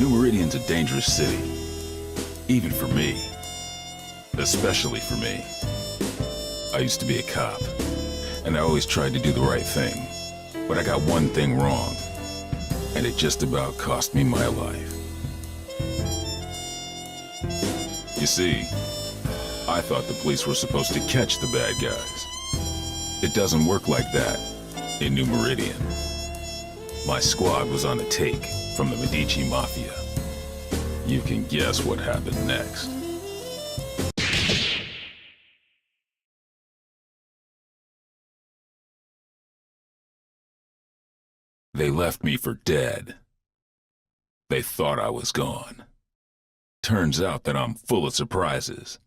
New Meridian's a dangerous city. Even for me. Especially for me. I used to be a cop, and I always tried to do the right thing. But I got one thing wrong, and it just about cost me my life. You see, I thought the police were supposed to catch the bad guys. It doesn't work like that in New Meridian. My squad was on the take from the Medici Mafia. You can guess what happened next. They left me for dead. They thought I was gone. Turns out that I'm full of surprises.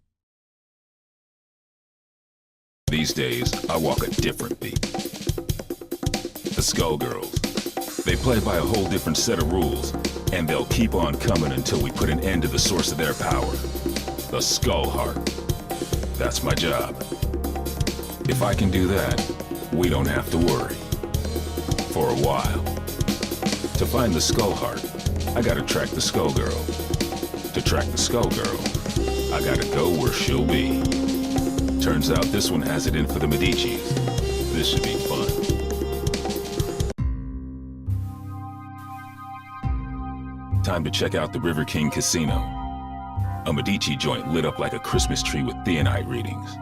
These days, I walk a different beat. The Skullgirls. They play by a whole different set of rules, and they'll keep on coming until we put an end to the source of their power. The Skull Heart. That's my job. If I can do that, we don't have to worry. For a while. To find the Skull Heart, I gotta track the Skullgirl. To track the Skullgirl, I gotta go where she'll be. Turns out this one has it in for the Medicis. This should be fun. Time to check out the River King Casino. A Medici joint lit up like a Christmas tree with theonite readings.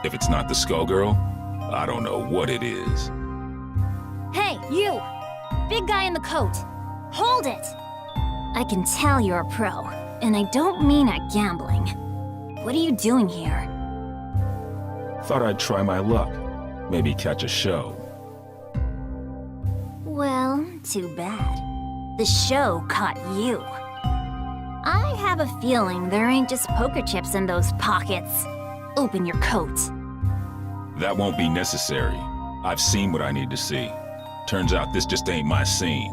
If it's not the Skullgirl, I don't know what it is. Hey, you! Big guy in the coat. Hold it! I can tell you're a pro, and I don't mean at gambling. What are you doing here? Thought I'd try my luck. Maybe catch a show. Well, too bad. The show caught you. I have a feeling there ain't just poker chips in those pockets. Open your coat. That won't be necessary. I've seen what I need to see. Turns out this just ain't my scene.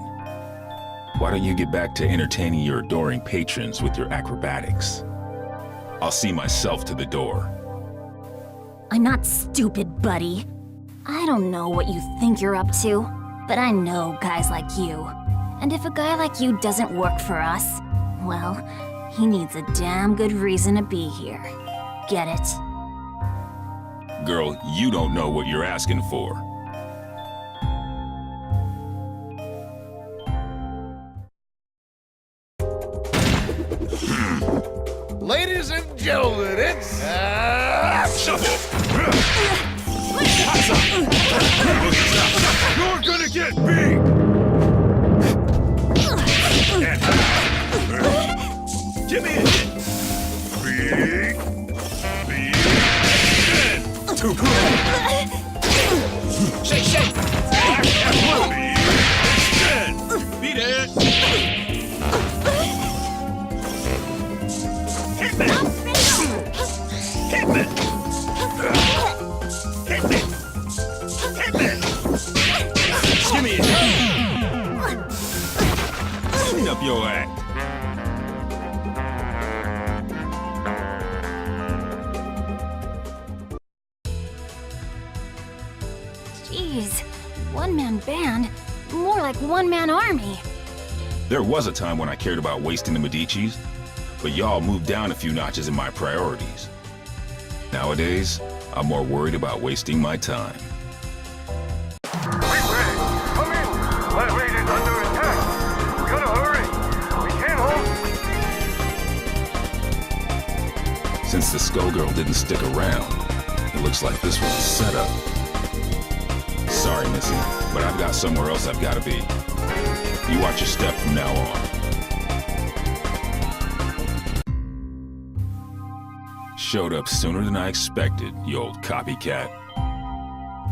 Why don't you get back to entertaining your adoring patrons with your acrobatics? I'll see myself to the door. I'm not stupid, buddy. I don't know what you think you're up to, but I know guys like you. And if a guy like you doesn't work for us, well, he needs a damn good reason to be here. Get it? Girl, you don't know what you're asking for. Ladies and gentlemen, it's... Shuffle! You're gonna get beat! Give me a hit! Big! Too cool! Shake, shake! Beat it! Hit me! Hit me! Hit me! Hit me! Give me a hit! Clean up your act. Jeez, one-man band? More like one-man army. There was a time when I cared about wasting the Medicis, but y'all moved down a few notches in my priorities. Nowadays, I'm more worried about wasting my time. Come in! That raid is under attack! We gotta hurry! We can't hold... Since the Skullgirl didn't stick around, it looks like this was a setup. Sorry, Missy, but I've got somewhere else I've gotta be. You watch your step from now on. Showed up sooner than I expected, you old copycat.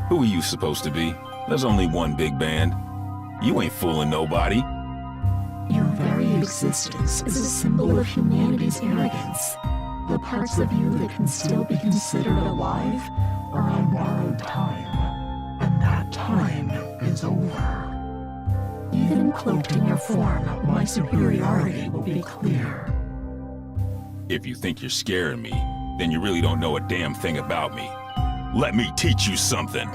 Who are you supposed to be? There's only one big band. You ain't fooling nobody. Your very existence is a symbol of humanity's arrogance. The parts of you that can still be considered alive are on borrowed time. And that time is over. Even cloaked in your form, my superiority will be clear. If you think you're scaring me, then you really don't know a damn thing about me. Let me teach you something.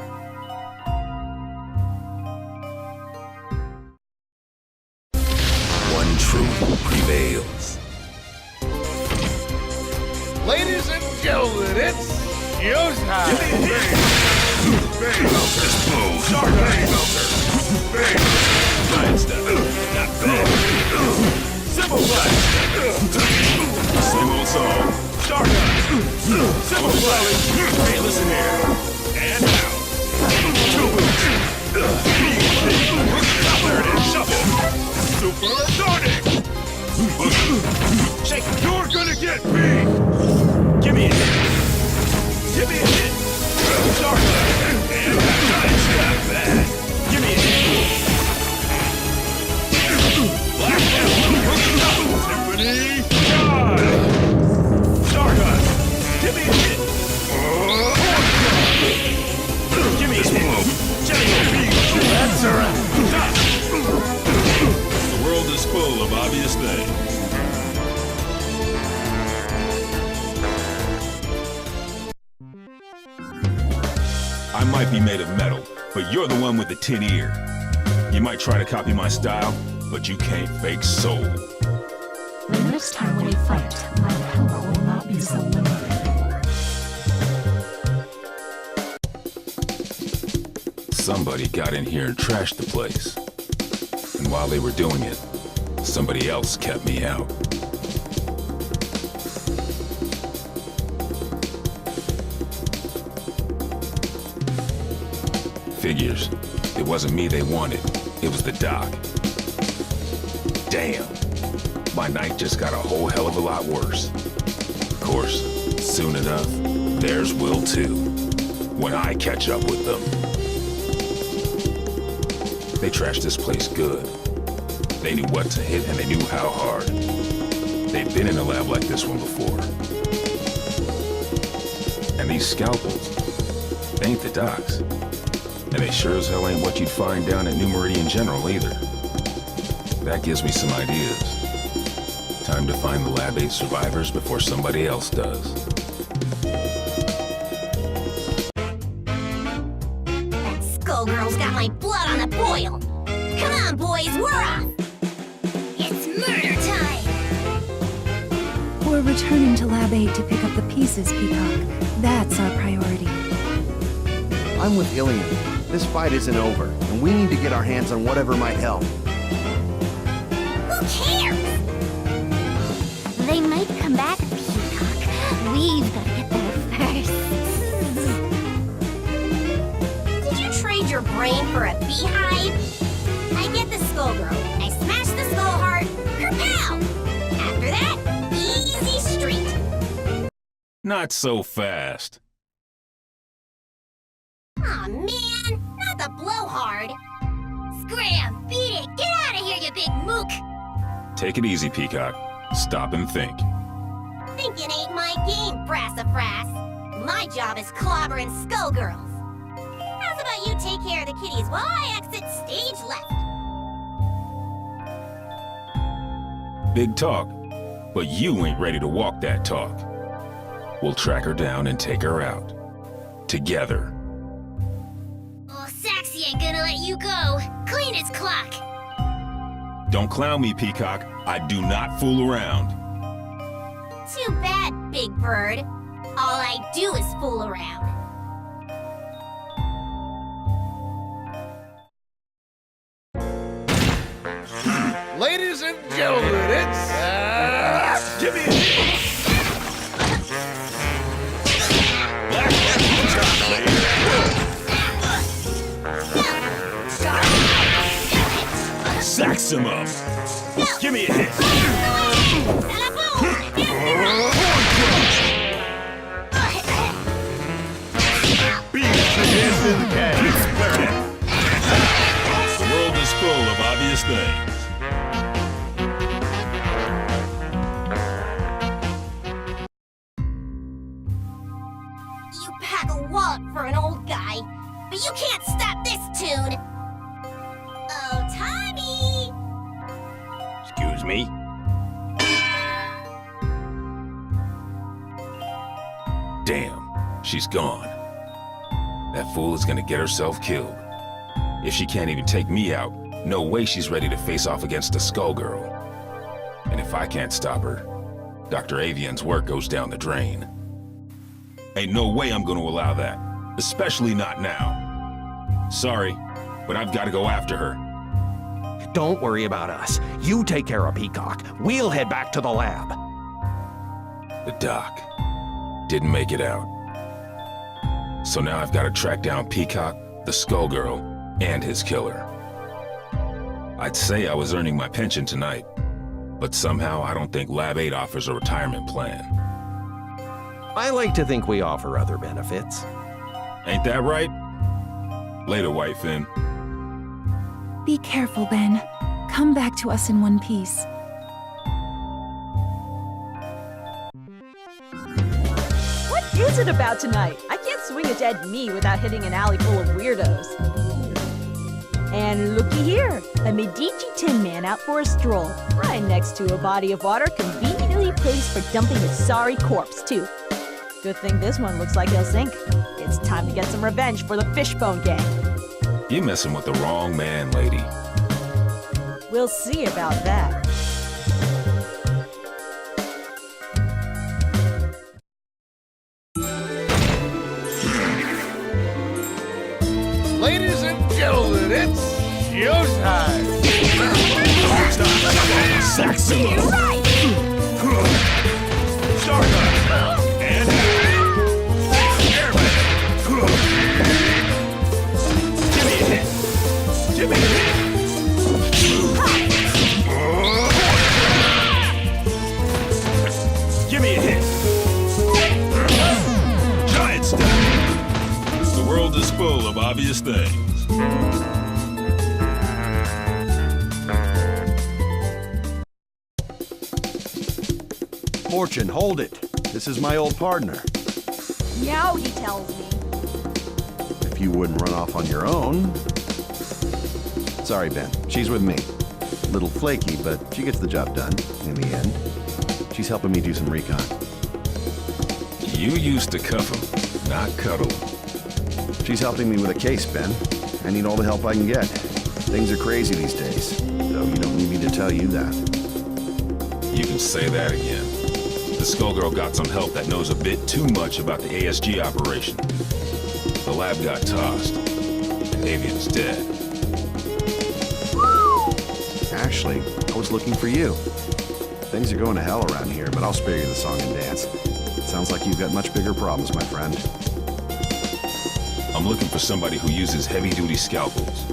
One truth prevails. Ladies and gentlemen, it's showtime! This blow. Giant step. Not bad. Simple Flash! Same old song. Simple Flash! Hey, listen here. And now, two boots! There it is, shuffle! Super Sonic! Shake it. You're gonna get beat! Give me a hit. Give me a hit! Start and giant step back! Give me a hit. Black and blue! Tiffany! Dive! Stardust! Give me a hit! Give me a hit. Jelly That's a wrap! The world is full of obvious things. I might be made of metal, but you're the one with the tin ear. You might try to copy my style, but you can't fake soul. The next time we fight, my power will not be so limited. Somebody got in here and trashed the place. And while they were doing it, somebody else kept me out. Figures. It wasn't me they wanted. It was the doc. Damn. My night just got a whole hell of a lot worse. Of course, soon enough, theirs will too. When I catch up with them. They trashed this place good. They knew what to hit and they knew how hard. They've been in a lab like this one before. And these scalpels, they ain't the docs. And they sure as hell ain't what you'd find down at New Meridian General either. That gives me some ideas. Time to find the Lab 8 survivors before somebody else does. That Skullgirl's got my blood on the boil. Come on, boys, we're off. It's murder time. We're returning to Lab 8 to pick up the pieces, Peacock. That's our priority. I'm with Ilian. This fight isn't over, and we need to get our hands on whatever might help. Who cares? They might come back, Peacock. We've got to get there first. Did you trade your brain for a beehive? I get the Skullgirl. I smash the skull heart. Kerpow! After that, easy street. Not so fast. Aw, man, not the blowhard. Scram, beat it, get out of here, you big mook. Take it easy, Peacock. Stop and think. Thinking ain't my game, Brassafrass. My job is clobbering Skullgirls. How's about you take care of the kitties while I exit stage left? Big talk, but you ain't ready to walk that talk. We'll track her down and take her out. Together. Oh, Saxy ain't gonna let you go. Clean his clock. Don't clown me, Peacock. I do not fool around. Too bad, Big Bird. All I do is fool around. Ladies and gentlemen, it's... give me a hit! Black and chocolate! Sax him up. Give me a hit. Hands in the cage. The world is full of obvious things. You pack a wallop for an old guy, but you can't stop this tune. Oh, Tommy! Excuse me? Damn, she's gone. That fool is gonna get herself killed. If she can't even take me out, no way she's ready to face off against a Skullgirl. And if I can't stop her, Dr. Avian's work goes down the drain. Ain't no way I'm gonna allow that, especially not now. Sorry, but I've gotta go after her. Don't worry about us. You take care of Peacock. We'll head back to the lab. The doc didn't make it out. So now I've gotta track down Peacock, the Skullgirl, and his killer. I'd say I was earning my pension tonight, but somehow I don't think Lab 8 offers a retirement plan. I like to think we offer other benefits. Ain't that right? Later, White Finn. Be careful, Ben. Come back to us in one piece. What is it about tonight? I can't swing a dead knee without hitting an alley full of weirdos. And looky here, a Medici Tin Man out for a stroll, right next to a body of water conveniently placed for dumping a sorry corpse, too. Good thing this one looks like he'll sink. It's time to get some revenge for the Fishbone Gang. You're messing with the wrong man, lady. We'll see about that. Ladies and gentlemen, it's showtime! Saxon! Stardust! And... Airman! Give me a hit! Give me a hit! Give me a hit! Giant step! The world is full of obvious things. Fortune, hold it. This is my old partner. Meow, he tells me. If you wouldn't run off on your own... Sorry, Ben. She's with me. A little flaky, but she gets the job done in the end. She's helping me do some recon. You used to cuff him, not cuddle. She's helping me with a case, Ben. I need all the help I can get. Things are crazy these days, though you don't need me to tell you that. You can say that again. The Skullgirl got some help that knows a bit too much about the ASG operation. The lab got tossed, and Avian's dead. Actually, I was looking for you. Things are going to hell around here, but I'll spare you the song and dance. Sounds like you've got much bigger problems, my friend. I'm looking for somebody who uses heavy-duty scalpels.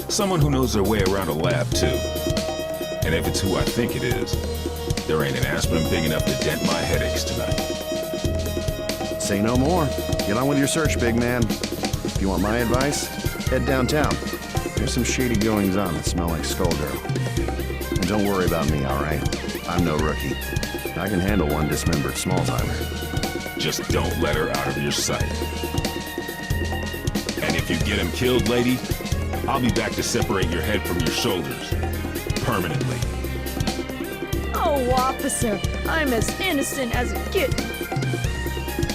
Someone who knows their way around a lab, too. And if it's who I think it is, there ain't an aspirin big enough to dent my headaches tonight. Say no more. Get on with your search, big man. If you want my advice, head downtown. There's some shady goings-on that smell like Skullgirl. And don't worry about me, all right? I'm no rookie. I can handle one dismembered small-timer. Just don't let her out of your sight. And if you get him killed, lady, I'll be back to separate your head from your shoulders. Permanently. Oh, officer, I'm as innocent as a kitten.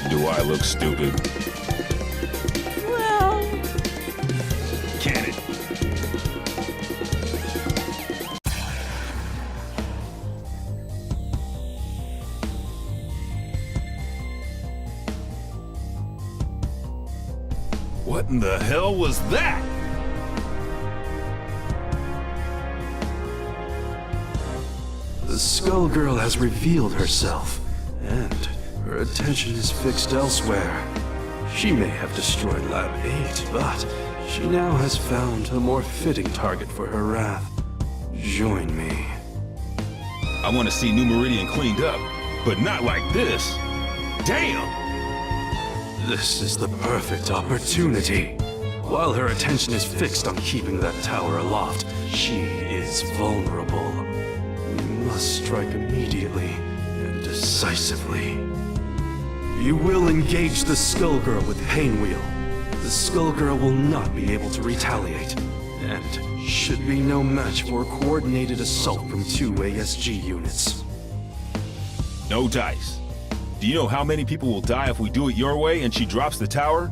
Do I look stupid? Well... Can it? What in the hell was that? The Skullgirl has revealed herself, and her attention is fixed elsewhere. She may have destroyed Lab 8, but she now has found a more fitting target for her wrath. Join me. I want to see New Meridian cleaned up, but not like this. Damn! This is the perfect opportunity. While her attention is fixed on keeping that tower aloft, she is vulnerable. We must strike immediately and decisively. You will engage the Skullgirl with Painwheel. The Skullgirl will not be able to retaliate, and should be no match for a coordinated assault from 2 ASG units. No dice. Do you know how many people will die if we do it your way and she drops the tower?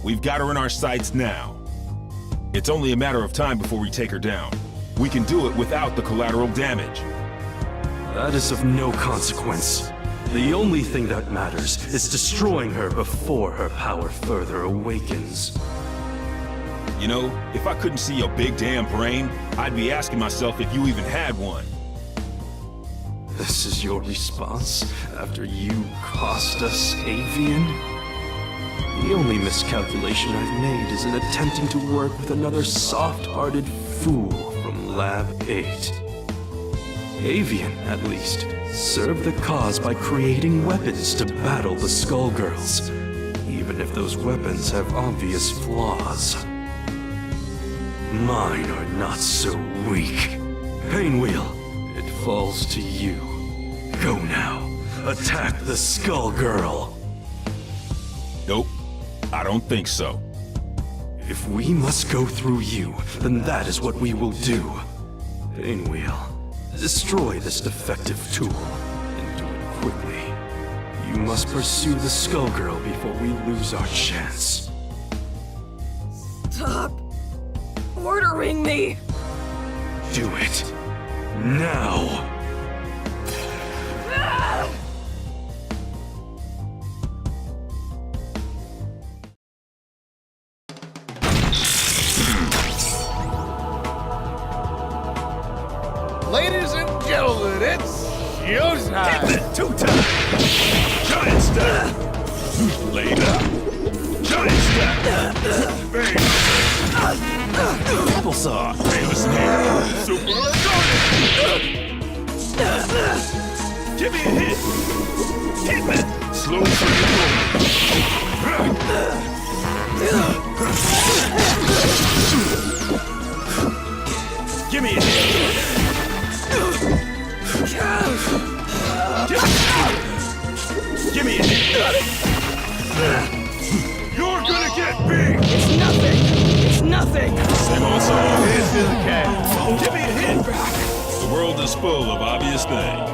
We've got her in our sights now. It's only a matter of time before we take her down. We can do it without the collateral damage. That is of no consequence. The only thing that matters is destroying her before her power further awakens. You know, if I couldn't see your big damn brain, I'd be asking myself if you even had one. This is your response after you cost us Avian? The only miscalculation I've made is in attempting to work with another soft-hearted fool from Lab 8. Avian, at least, served the cause by creating weapons to battle the Skullgirls, even if those weapons have obvious flaws. Mine are not so weak. Painwheel, it falls to you. Go now. Attack the Skullgirl. Nope, I don't think so. If we must go through you, then that is what we will do. Painwheel, destroy this defective tool, and do it quickly. You must pursue the Skullgirl before we lose our chance. Stop ordering me! Do it. Now! Ladies and gentlemen, it's showtime! Keep it 2 times! Giant step! Later! Giant step! Bang! Applesauce! Famous name! Super Give me a hit! Hit me! Slow Give me a hit! Give me a hit! You're gonna get big! It's nothing! It's nothing! Same old song. This is okay. Give me a hit! The world is full of obvious things.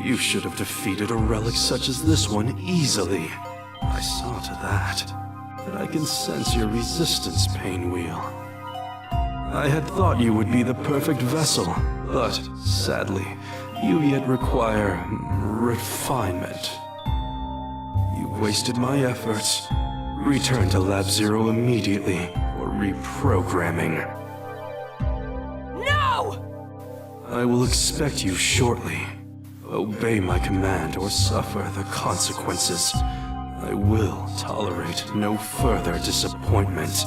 You should have defeated a relic such as this one easily. I saw to that. But I can sense your resistance, Painwheel. I had thought you would be the perfect vessel, but sadly, you yet require refinement. You wasted my efforts. Return to Lab Zero immediately for reprogramming. No! I will expect you shortly. Obey my command or suffer the consequences. I will tolerate no further disappointment.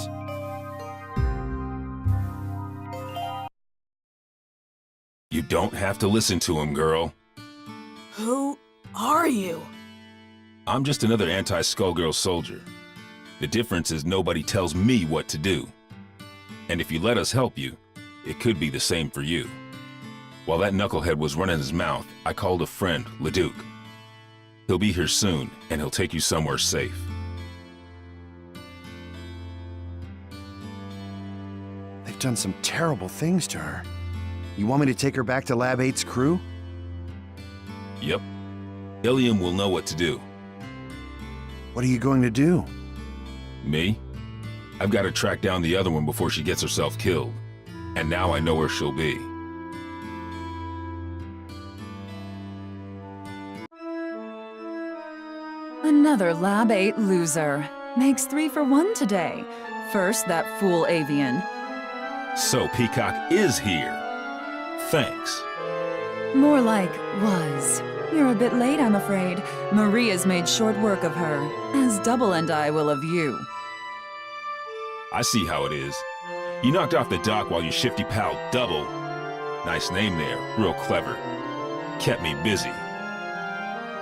You don't have to listen to him, girl. Who are you? I'm just another anti-Skullgirl soldier. The difference is nobody tells me what to do. And if you let us help you, it could be the same for you. While that knucklehead was running his mouth, I called a friend, Leduc. He'll be here soon, and he'll take you somewhere safe. They've done some terrible things to her. You want me to take her back to Lab 8's crew? Yep. Ilium will know what to do. What are you going to do? Me? I've got to track down the other one before she gets herself killed. And now I know where she'll be. Another Lab 8 loser. Makes 3 for 1 today. First, that fool Avian. So Peacock is here. Thanks. More like was. You're a bit late, I'm afraid. Maria's made short work of her, as Double and I will of you. I see how it is. You knocked off the dock while your shifty pal Double, nice name there, real clever, kept me busy.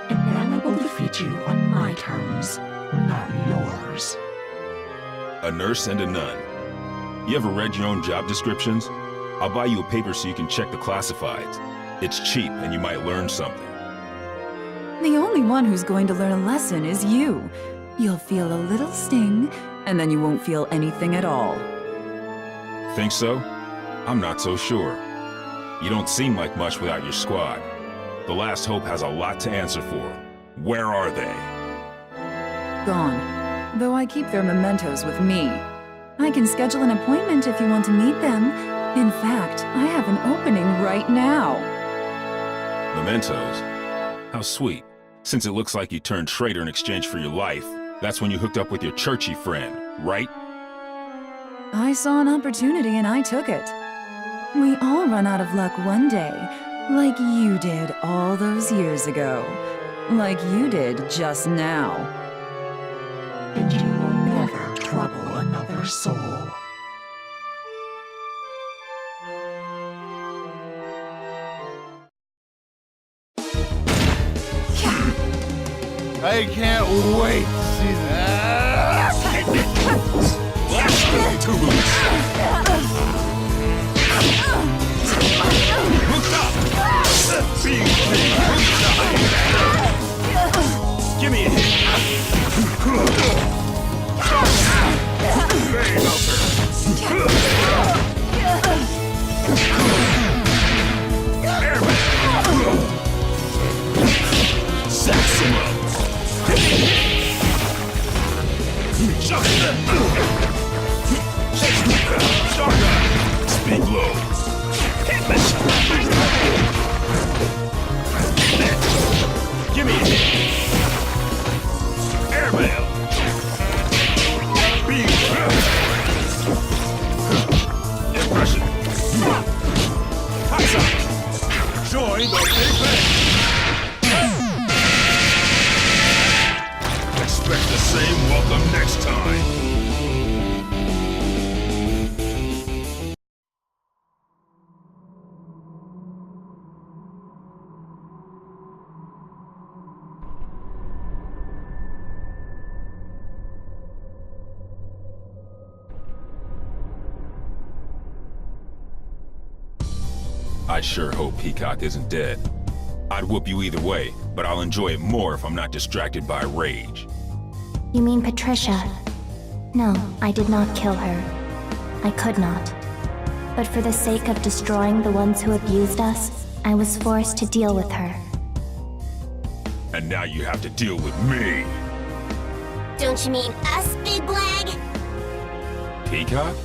And now I will defeat you on my terms, not yours. A nurse and a nun. You ever read your own job descriptions? I'll buy you a paper so you can check the classifieds. It's cheap and you might learn something. The only one who's going to learn a lesson is you. You'll feel a little sting, and then you won't feel anything at all. Think so? I'm not so sure. You don't seem like much without your squad. The Last Hope has a lot to answer for. Where are they? Gone. Though I keep their mementos with me. I can schedule an appointment if you want to meet them. In fact, I have an opening right now. Mementos? How sweet. Since it looks like you turned traitor in exchange for your life, that's when you hooked up with your churchy friend, right? I saw an opportunity and I took it. We all run out of luck one day, like you did all those years ago. Like you did just now. And you will never trouble another soul. I can't wait to see that. Two boots. Give me a hit. Sax him up. Spin low. Give me a hit. Airmail. Impression. High side. Join the Big Bang. Expect the same welcome next time. I sure hope Peacock isn't dead. I'd whoop you either way, but I'll enjoy it more if I'm not distracted by rage. You mean Patricia? No, I did not kill her. I could not. But for the sake of destroying the ones who abused us, I was forced to deal with her. And now you have to deal with me. Don't you mean us, Big Blag? Peacock?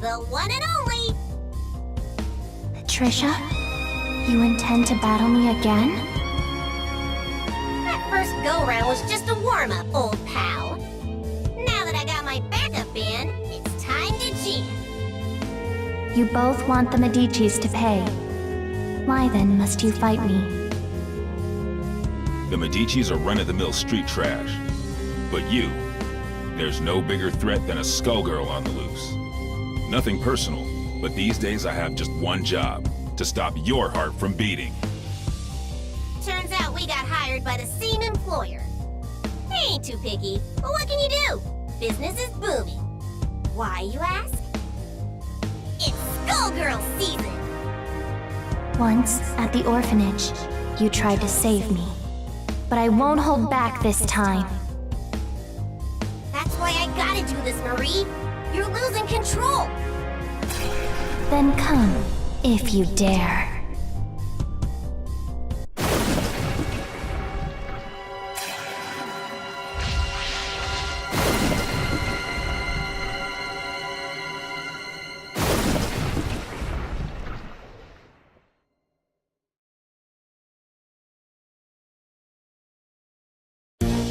The one and only! Patricia? You intend to battle me again? That first go-round was just a warm-up, old pal. Now that I got my backup band, it's time to jam. You both want the Medicis to pay. Why then must you fight me? The Medicis are run-of-the-mill street trash. But you, there's no bigger threat than a Skullgirl on the loose. Nothing personal, but these days I have just one job, to stop your heart from beating. Turns out we got hired by the same employer. They ain't too picky, but what can you do? Business is booming. Why, you ask? It's Skullgirls season! Once, at the orphanage, you tried to save me. But I won't hold back this time. That's why I gotta do this, Marie. You're losing control. Then come, if you dare.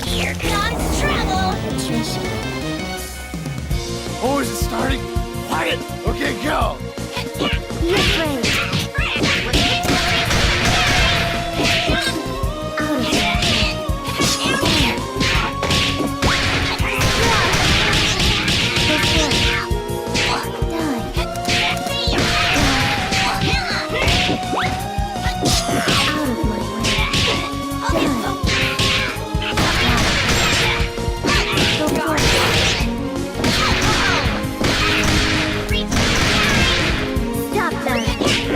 Here comes trouble! Patricia. Oh, is it starting? Quiet! Okay, go! Be afraid. Out of there. Stop them!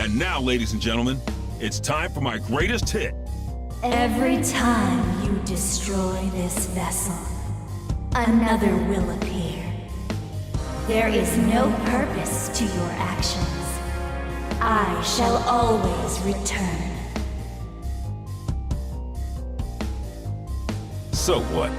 And now, ladies and gentlemen, it's time for my greatest hit. Every time you destroy this vessel, another will appear. There is no purpose to your actions. I shall always return. So what?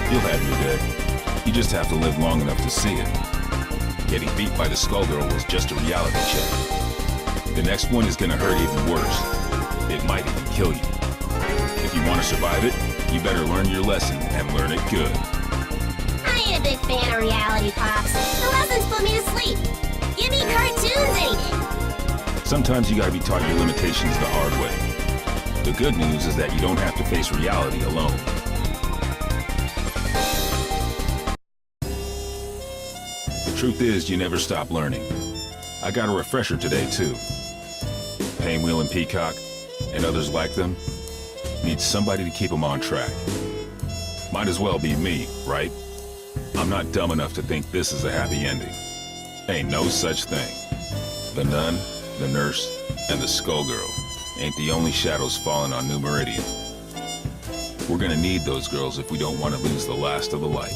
You'll have your day. You just have to live long enough to see it. Getting beat by the Skullgirl was just a reality check. The next one is gonna hurt even worse. It might even kill you. If you want to survive it, you better learn your lesson and learn it good. I ain't a big fan of reality, Pops. The lessons put me to sleep. Give me cartoons any day. Sometimes you gotta be taught your limitations the hard way. The good news is that you don't have to face reality alone. Truth is, you never stop learning. I got a refresher today, too. Painwheel and Peacock, and others like them, need somebody to keep them on track. Might as well be me, right? I'm not dumb enough to think this is a happy ending. Ain't no such thing. The Nun, the Nurse, and the Skullgirl ain't the only shadows falling on New Meridian. We're gonna need those girls if we don't want to lose the last of the light.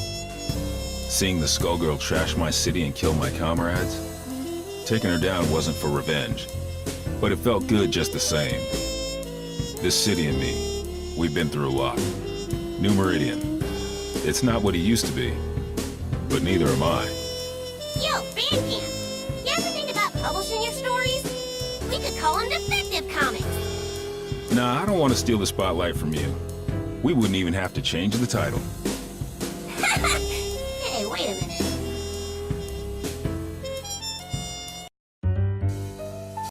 Seeing the Skullgirl trash my city and kill my comrades? Taking her down wasn't for revenge, but it felt good just the same. This city and me, we've been through a lot. New Meridian, it's not what it used to be, but neither am I. Yo, Bandcamp, you ever think about publishing your stories? We could call them Defective Comics. Nah, I don't want to steal the spotlight from you. We wouldn't even have to change the title.